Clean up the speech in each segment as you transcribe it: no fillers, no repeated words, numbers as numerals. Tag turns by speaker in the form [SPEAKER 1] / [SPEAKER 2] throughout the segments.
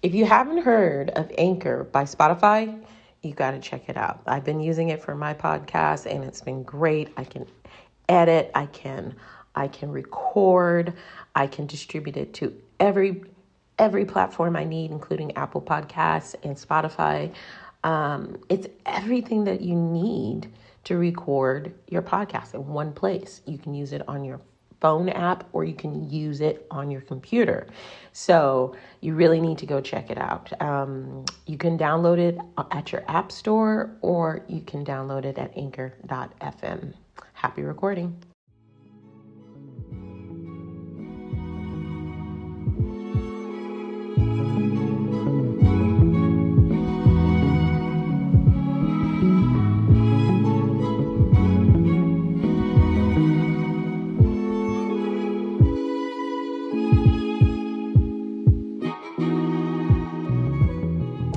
[SPEAKER 1] If you haven't heard of Anchor by Spotify, you got to check it out. I've been using it for my podcast and it's been great. I can edit, I can record, I can distribute it to every platform I need, including Apple Podcasts and Spotify. It's everything that you need to record your podcast in one place. You can use it on your phone app or you can use it on your computer. So you really need to go check it out. You can download it at your app store or you can download it at anchor.fm. Happy recording.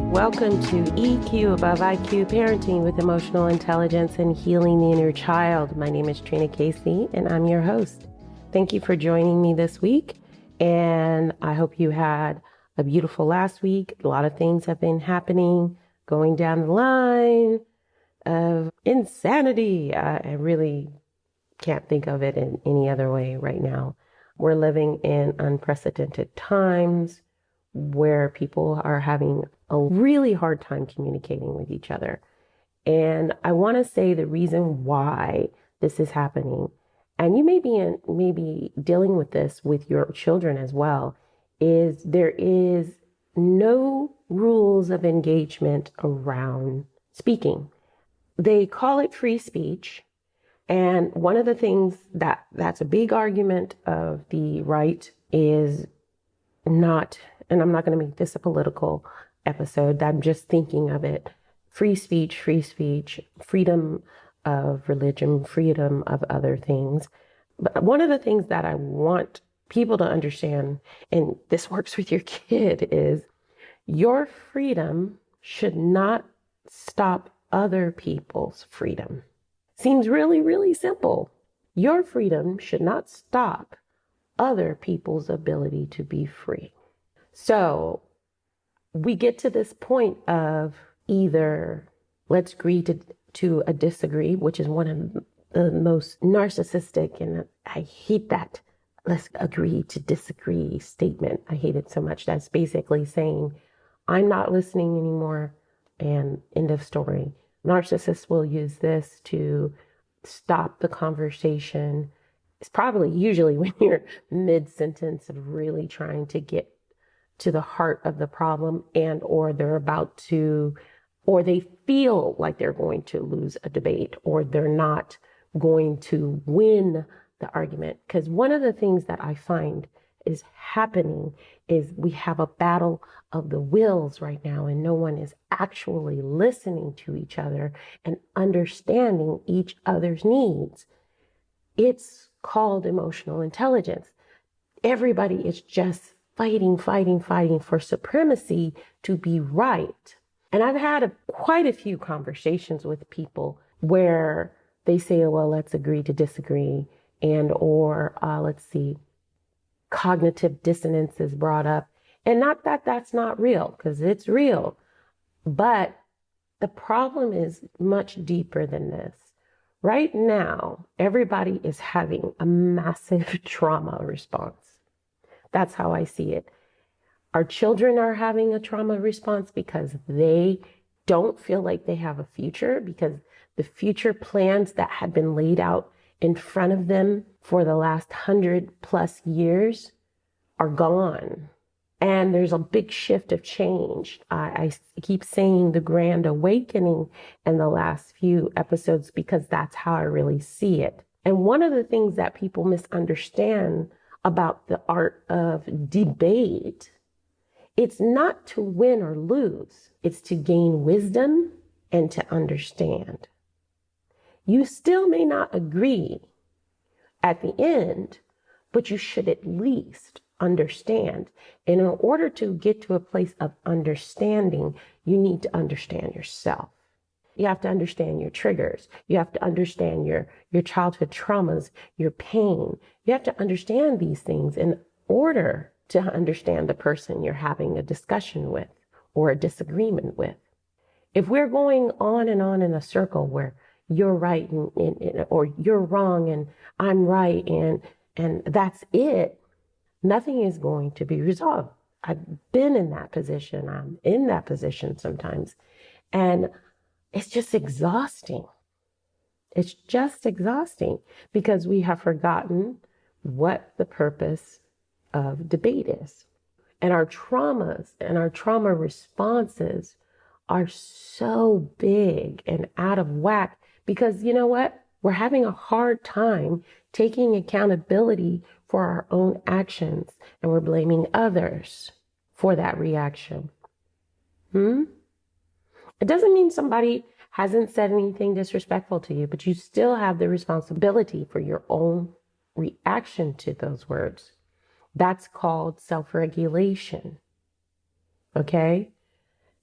[SPEAKER 1] Welcome to EQaboveIQ-Parenting with emotional intelligence and healing the inner child. My name is Trina Casey and I'm your host. Thank you for joining me this week. And I hope you had a beautiful last week. A lot of things have been happening, going down the line of insanity. I really can't think of it in any other way right now. We're living in unprecedented times where people are having a really hard time communicating with each other. And I want to say the reason why this is happening, and you may be dealing with this with your children as well, is there is no rules of engagement around speaking. They call it free speech. And one of the things that's a big argument of the right is not, and I'm not going to make this a political episode, I'm just thinking of it, free speech, freedom of religion, freedom of other things. But one of the things that I want people to understand, and this works with your kid, is your freedom should not stop other people's freedom. Seems really, really simple. Your freedom should not stop other people's ability to be free. So we get to this point of either let's agree to a disagree, which is one of the most narcissistic, and I hate that let's agree to disagree statement. I hate it so much. That's basically saying I'm not listening anymore and end of story. Narcissists will use this to stop the conversation. It's probably usually when you're mid-sentence of really trying to get to the heart of the problem, and or they're about to, or they feel like they're going to lose a debate, or they're not going to win the argument. Because one of the things that I find is happening is we have a battle of the wills right now, and no one is actually listening to each other and understanding each other's needs. It's called emotional intelligence. Everybody is just fighting for supremacy to be right. And I've had quite a few conversations with people where they say, well, let's agree to disagree, and or let's see, cognitive dissonance is brought up. And not that that's not real, because it's real. But the problem is much deeper than this. Right now, everybody is having a massive trauma response. That's how I see it. Our children are having a trauma response because they don't feel like they have a future, because the future plans that had been laid out in front of them for the last 100+ years are gone. And there's a big shift of change. I keep saying the grand awakening in the last few episodes because that's how I really see it. And one of the things that people misunderstand about the art of debate, it's not to win or lose. It's to gain wisdom and to understand. You still may not agree at the end, but you should at least understand. And in order to get to a place of understanding, you need to understand yourself. You have to understand your triggers. You have to understand your childhood traumas, your pain. You have to understand these things in order to understand the person you're having a discussion with or a disagreement with. If we're going on in a circle where you're right or you're wrong and I'm right and that's it, nothing is going to be resolved. I've been in that position. I'm in that position sometimes. And it's just exhausting. It's just exhausting because we have forgotten what the purpose of debate is. And our traumas and our trauma responses are so big and out of whack because you know what? We're having a hard time taking accountability for our own actions and we're blaming others for that reaction. It doesn't mean somebody hasn't said anything disrespectful to you, but you still have the responsibility for your own reaction to those words. That's called self-regulation. Okay?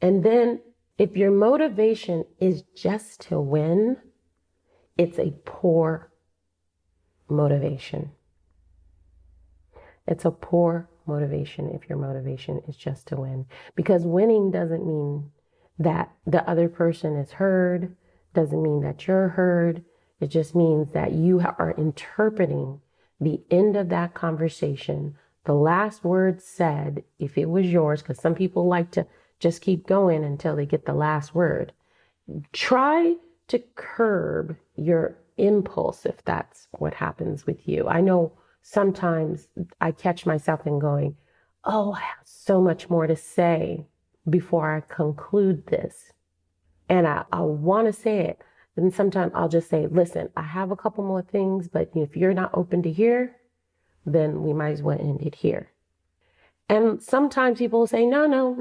[SPEAKER 1] And then if your motivation is just to win, it's a poor motivation. It's a poor motivation if your motivation is just to win. Because winning doesn't mean that the other person is heard, doesn't mean that you're heard. It just means that you are interpreting the end of that conversation, the last word said, if it was yours, because some people like to just keep going until they get the last word. Try to curb your impulse if that's what happens with you. I know sometimes I catch myself in going, oh, I have so much more to say before I conclude this. And I want to say it. Then sometimes I'll just say, listen, I have a couple more things, but if you're not open to hear, then we might as well end it here. And sometimes people will say, no,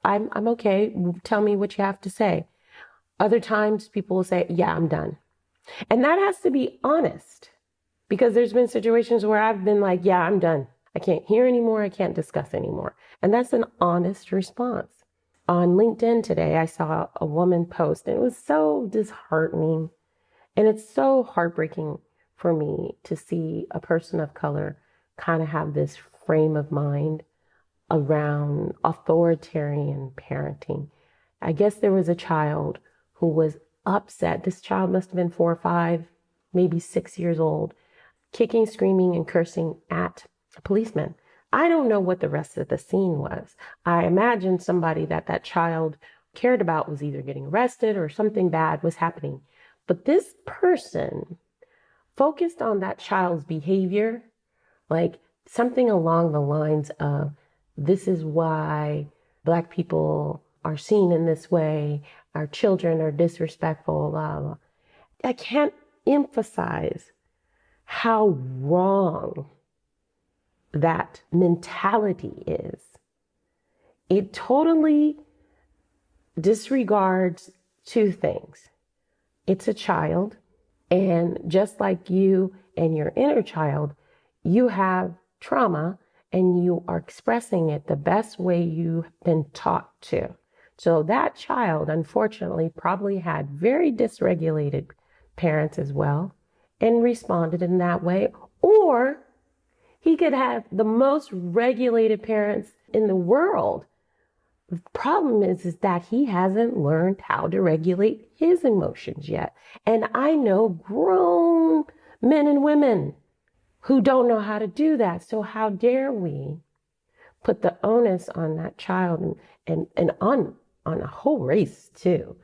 [SPEAKER 1] I'm okay. Tell me what you have to say. Other times people will say, yeah, I'm done. And that has to be honest because there's been situations where I've been like, yeah, I'm done. I can't hear anymore. I can't discuss anymore. And that's an honest response. On LinkedIn today, I saw a woman post and it was so disheartening. And it's so heartbreaking for me to see a person of color kind of have this frame of mind around authoritarian parenting. I guess there was a child who was upset. This child must have been 4 or 5, maybe 6 years old, kicking, screaming, and cursing at a policeman. I don't know what the rest of the scene was. I imagine somebody that child cared about was either getting arrested or something bad was happening. But this person focused on that child's behavior, like something along the lines of, this is why Black people are seen in this way, our children are disrespectful, blah, blah. I can't emphasize how wrong that mentality is. It totally disregards 2 things. It's a child, and just like you and your inner child, you have trauma and you are expressing it the best way you've been taught to. So that child, unfortunately, probably had very dysregulated parents as well and responded in that way. Or he could have the most regulated parents in the world. The problem is that he hasn't learned how to regulate his emotions yet. And I know grown men and women who don't know how to do that. So how dare we put the onus on that child and on a whole race too.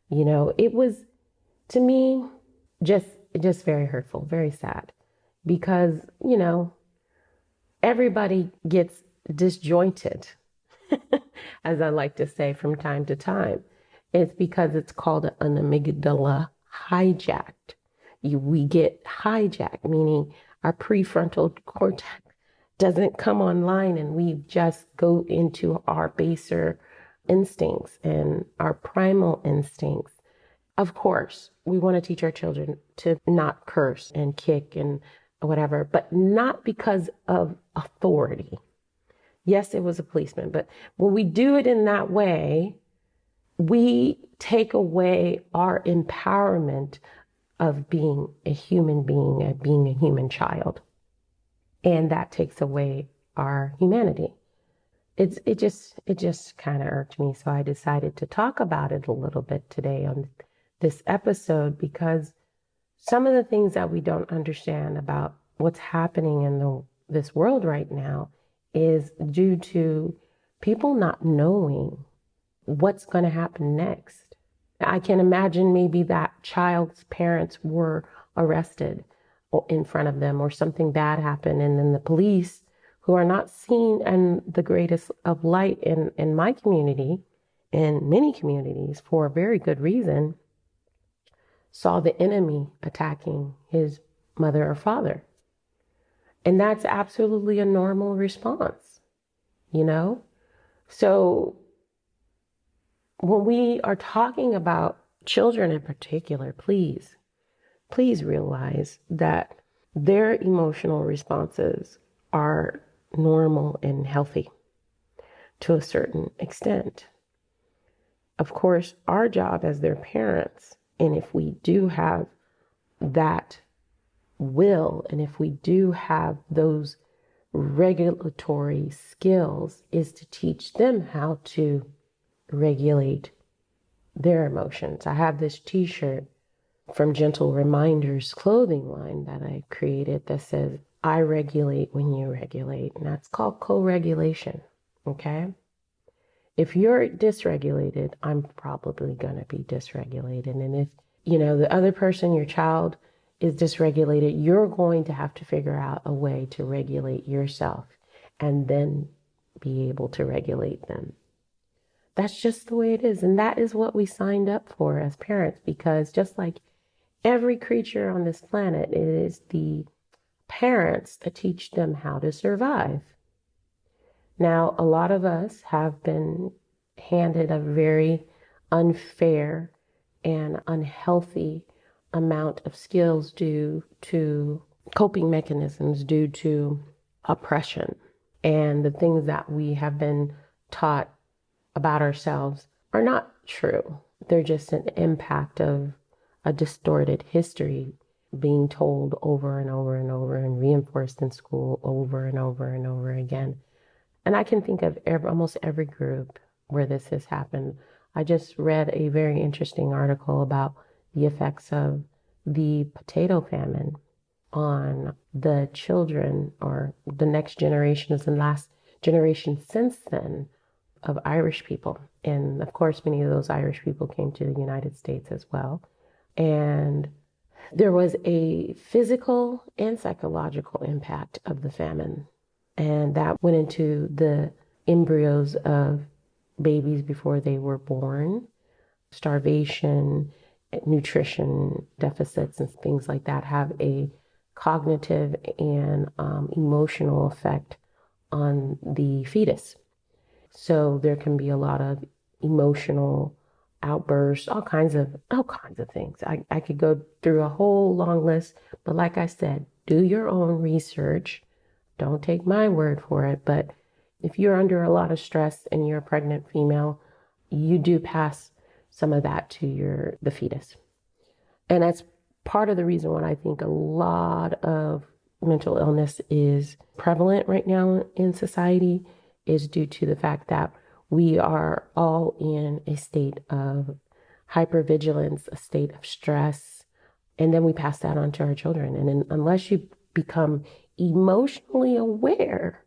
[SPEAKER 1] You know, it was, to me, just very hurtful, very sad. Because, you know, everybody gets disjointed, as I like to say from time to time. It's because it's called an amygdala hijacked. We get hijacked, meaning our prefrontal cortex doesn't come online and we just go into our baser instincts and our primal instincts. Of course, we want to teach our children to not curse and kick and whatever, but not because of authority. Yes, it was a policeman, but when we do it in that way, we take away our empowerment of being a human being, of being a human child. And that takes away our humanity. It just kind of irked me. So I decided to talk about it a little bit today on this episode, because some of the things that we don't understand about what's happening in this world right now is due to people not knowing what's going to happen next. I can imagine maybe that child's parents were arrested in front of them, or something bad happened, and then the police, who are not seen in the greatest of light in my community, in many communities, for a very good reason, saw the enemy attacking his mother or father. And that's absolutely a normal response, you know? So when we are talking about children in particular, please realize that their emotional responses are normal and healthy to a certain extent. Of course, our job as their parents, and if we do have that will, and if we do have those regulatory skills, is to teach them how to regulate their emotions. I have this t-shirt from Gentle Reminders clothing line that I created that says, I regulate when you regulate. And that's called co-regulation. Okay? If you're dysregulated, I'm probably going to be dysregulated. And if, the other person, your child, is dysregulated, you're going to have to figure out a way to regulate yourself and then be able to regulate them. That's just the way it is. And that is what we signed up for as parents, because just like every creature on this planet, it is the parents that teach them how to survive. Now, a lot of us have been handed a very unfair and unhealthy amount of skills due to coping mechanisms, due to oppression. And the things that we have been taught about ourselves are not true. They're just an impact of a distorted history being told over and over and over and reinforced in school over and over and over again. And I can think of almost every group where this has happened. I just read a very interesting article about the effects of the potato famine on the children, or the next generations and last generation since then, of Irish people. And of course, many of those Irish people came to the United States as well. And there was a physical and psychological impact of the famine. And that went into the embryos of babies before they were born. Starvation, nutrition deficits, and things like that have a cognitive and emotional effect on the fetus. So there can be a lot of emotional outbursts, all kinds of things. I could go through a whole long list, but like I said, do your own research. Don't take my word for it. But if you're under a lot of stress and you're a pregnant female, you do pass some of that to the fetus. And that's part of the reason why I think a lot of mental illness is prevalent right now in society, is due to the fact that we are all in a state of hypervigilance, a state of stress, and then we pass that on to our children. And then unless you become emotionally aware,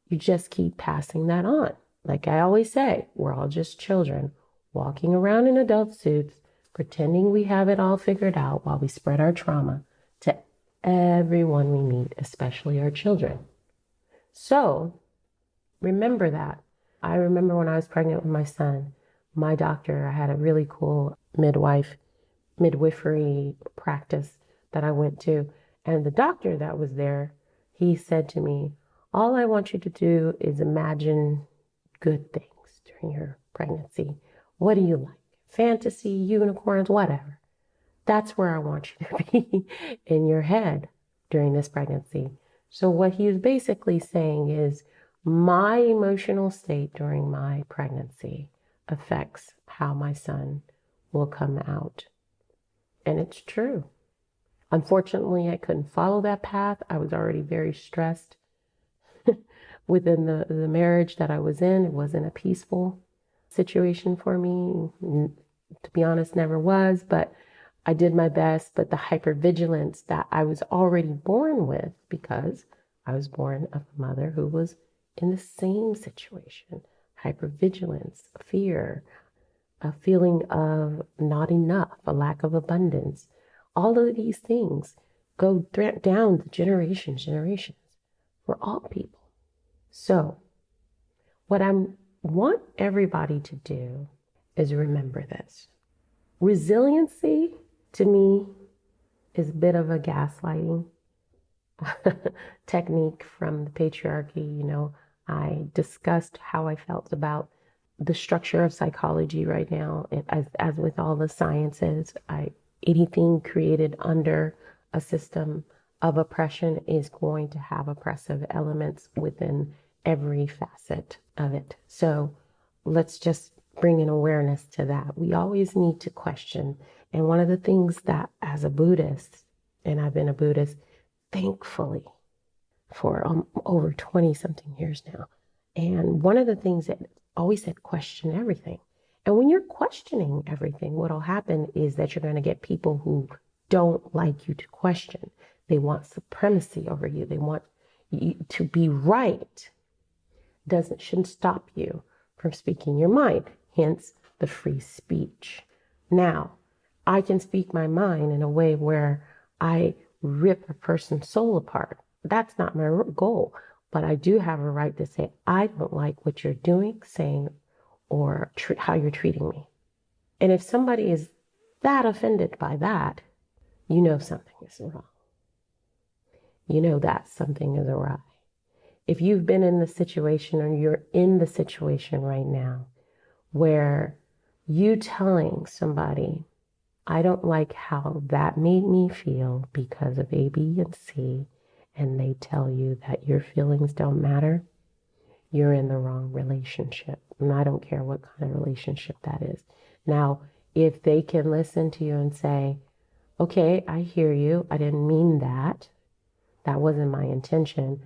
[SPEAKER 1] you just keep passing that on. Like I always say, we're all just children walking around in adult suits, pretending we have it all figured out while we spread our trauma to everyone we meet, especially our children. So remember that. I remember when I was pregnant with my son, my doctor, I had a really cool midwifery practice that I went to. And the doctor that was there, he said to me, all I want you to do is imagine good things during your pregnancy. What do you like? Fantasy, unicorns, whatever. That's where I want you to be in your head during this pregnancy. So what he was basically saying is, my emotional state during my pregnancy affects how my son will come out. And it's true. Unfortunately, I couldn't follow that path. I was already very stressed within the marriage that I was in. It wasn't a peaceful situation for me. To be honest, never was, but I did my best. But the hypervigilance that I was already born with, because I was born of a mother who was in the same situation, hypervigilance, fear, a feeling of not enough, a lack of abundance. All of these things go down the generations for all people. So what I want everybody to do is remember this. Resiliency, to me, is a bit of a gaslighting technique from the patriarchy. You know, I discussed how I felt about the structure of psychology right now. As with all the sciences, anything created under a system of oppression is going to have oppressive elements within every facet of it. So let's just bring an awareness to that. We always need to question. And one of the things that, as a Buddhist, and I've been a Buddhist, thankfully, for over 20 something years now. And one of the things that always said, question everything. And when you're questioning everything, what'll happen is that you're going to get people who don't like you to question. They want supremacy over you. They want you to be right. Shouldn't stop you from speaking your mind, hence the free speech. Now, I can speak my mind in a way where I rip a person's soul apart. That's not my goal, but I do have a right to say, I don't like what you're doing, saying, or how you're treating me. And if somebody is that offended by that, you know something is wrong. You know that something is awry. If you've been in the situation, or you're in the situation right now where you telling somebody, I don't like how that made me feel because of A, B, and C, and they tell you that your feelings don't matter, you're in the wrong relationship. And I don't care what kind of relationship that is. Now, if they can listen to you and say, okay, I hear you. I didn't mean that. That wasn't my intention.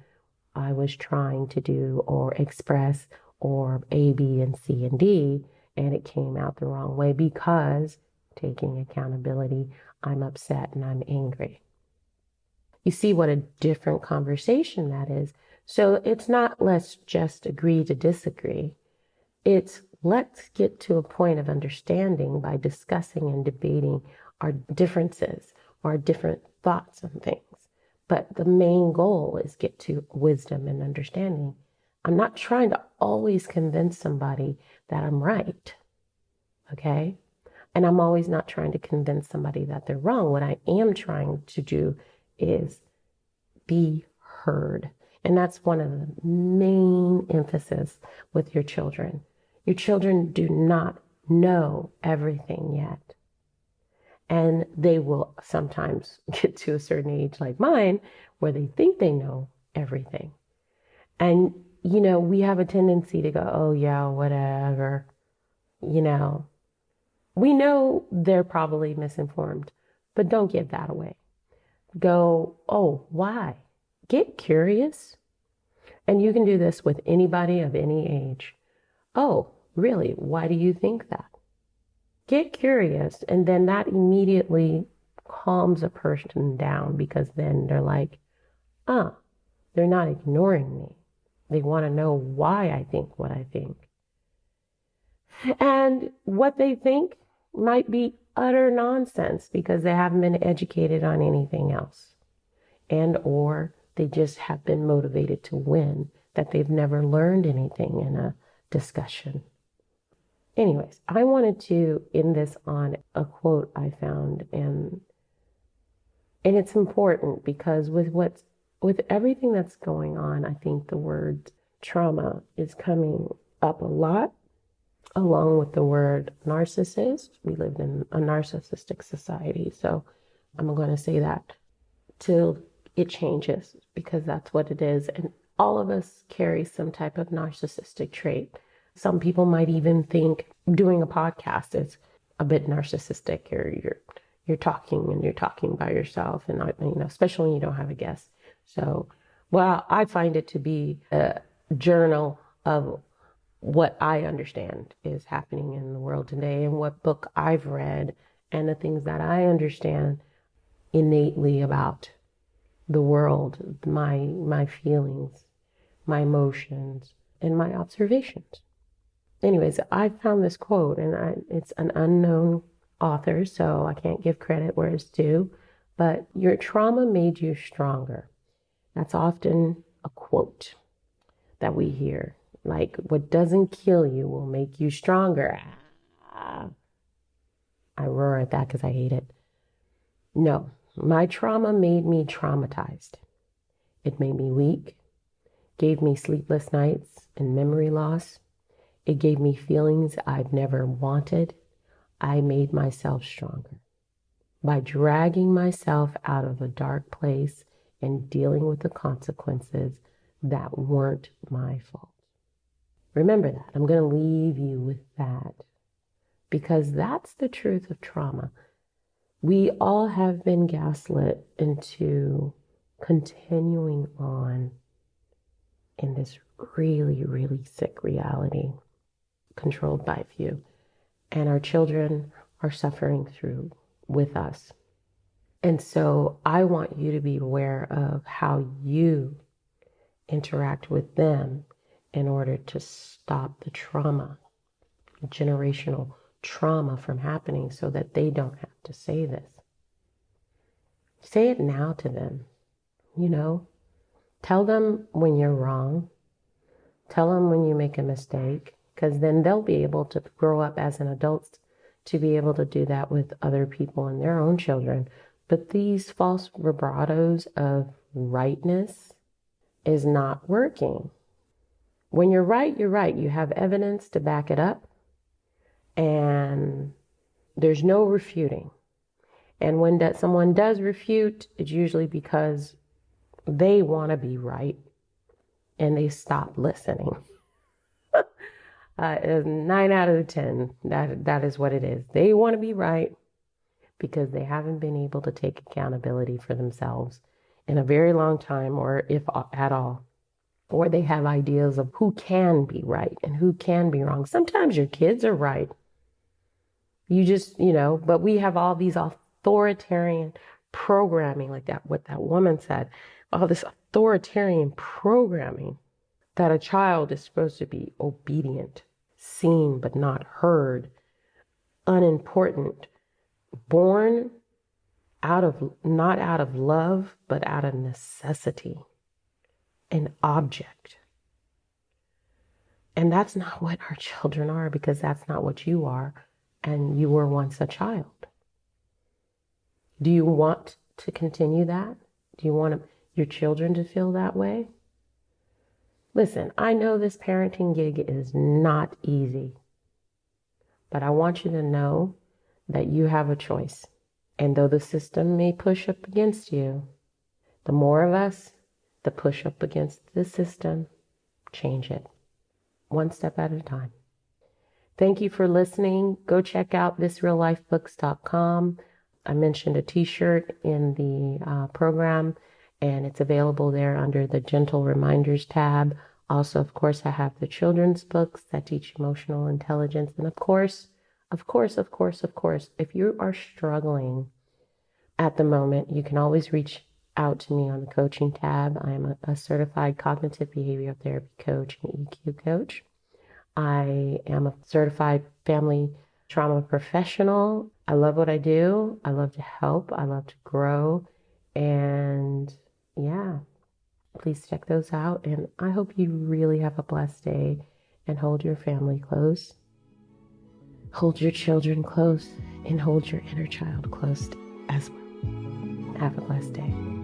[SPEAKER 1] I was trying to do or express or A, B, and C, and D, and it came out the wrong way because, taking accountability, I'm upset and I'm angry. You see what a different conversation that is. So it's not let's just agree to disagree. It's let's get to a point of understanding by discussing and debating our differences or our different thoughts on things. But the main goal is get to wisdom and understanding. I'm not trying to always convince somebody that I'm right, okay? And I'm always not trying to convince somebody that they're wrong. What I am trying to do is be heard. And that's one of the main emphasis with your children. Your children do not know everything yet. And they will sometimes get to a certain age like mine where they think they know everything. And, you know, we have a tendency to go, oh yeah, whatever, you know. We know they're probably misinformed, but don't give that away. Go, oh, why? Get curious. And you can do this with anybody of any age. Oh, really? Why do you think that? Get curious, and then that immediately calms a person down because then they're like, they're not ignoring me. They want to know why I think what I think. And what they think might be utter nonsense because they haven't been educated on anything else. And or they just have been motivated to win, that they've never learned anything in a discussion. Anyways, I wanted to end this on a quote I found, and it's important because with everything that's going on, I think the word trauma is coming up a lot, along with the word narcissist. We live in a narcissistic society, so I'm going to say that till it changes because that's what it is. And all of us carry some type of narcissistic trait. Some people might even think doing a podcast is a bit narcissistic, or you're talking by yourself, and especially when you don't have a guest. So, well, I find it to be a journal of what I understand is happening in the world today and what book I've read and the things that I understand innately about the world, my feelings, my emotions, and my observations. Anyways, I found this quote, and it's an unknown author, so I can't give credit where it's due, but your trauma made you stronger. That's often a quote that we hear. Like, what doesn't kill you will make you stronger. Ah, I roar at that because I hate it. No, my trauma made me traumatized. It made me weak, gave me sleepless nights and memory loss. It gave me feelings I've never wanted. I made myself stronger by dragging myself out of a dark place and dealing with the consequences that weren't my fault. Remember that. I'm going to leave you with that because that's the truth of trauma. We all have been gaslit into continuing on in this really, really sick reality controlled by a few. And our children are suffering through with us. And so I want you to be aware of how you interact with them in order to stop the trauma, generational trauma from happening so that they don't have to say this. Say it now to them, Tell them when you're wrong. Tell them when you make a mistake, because then they'll be able to grow up as an adult to be able to do that with other people and their own children. But these false vibratos of rightness is not working. When you're right, you're right. You have evidence to back it up, and there's no refuting. And when someone does refute, it's usually because they want to be right and they stop listening. 9 out of 10, that is what it is. They want to be right because they haven't been able to take accountability for themselves in a very long time, or if at all. Or they have ideas of who can be right and who can be wrong. Sometimes your kids are right. You just, but we have all these authoritarian programming, like that, what that woman said, all this authoritarian programming that a child is supposed to be obedient, seen but not heard, unimportant, born not out of love, but out of necessity, an object. And that's not what our children are, because that's not what you are, and you were once a child. Do you want to continue that? Do you want your children to feel that way? Listen, I know this parenting gig is not easy, but I want you to know that you have a choice. And though the system may push up against you, the more of us that push up against the system, change it, one step at a time. Thank you for listening. Go check out thisreallifebooks.com. I mentioned a t-shirt in the program, and it's available there under the Gentle Reminders tab. Also, of course, I have the children's books that teach emotional intelligence. And of course, if you are struggling at the moment, you can always reach out to me on the coaching tab. I am a certified cognitive behavioral therapy coach and EQ coach. I am a certified family trauma professional. I love what I do. I love to help. I love to grow. And yeah, please check those out. And I hope you really have a blessed day and hold your family close. Hold your children close and hold your inner child close as well. Have a blessed day.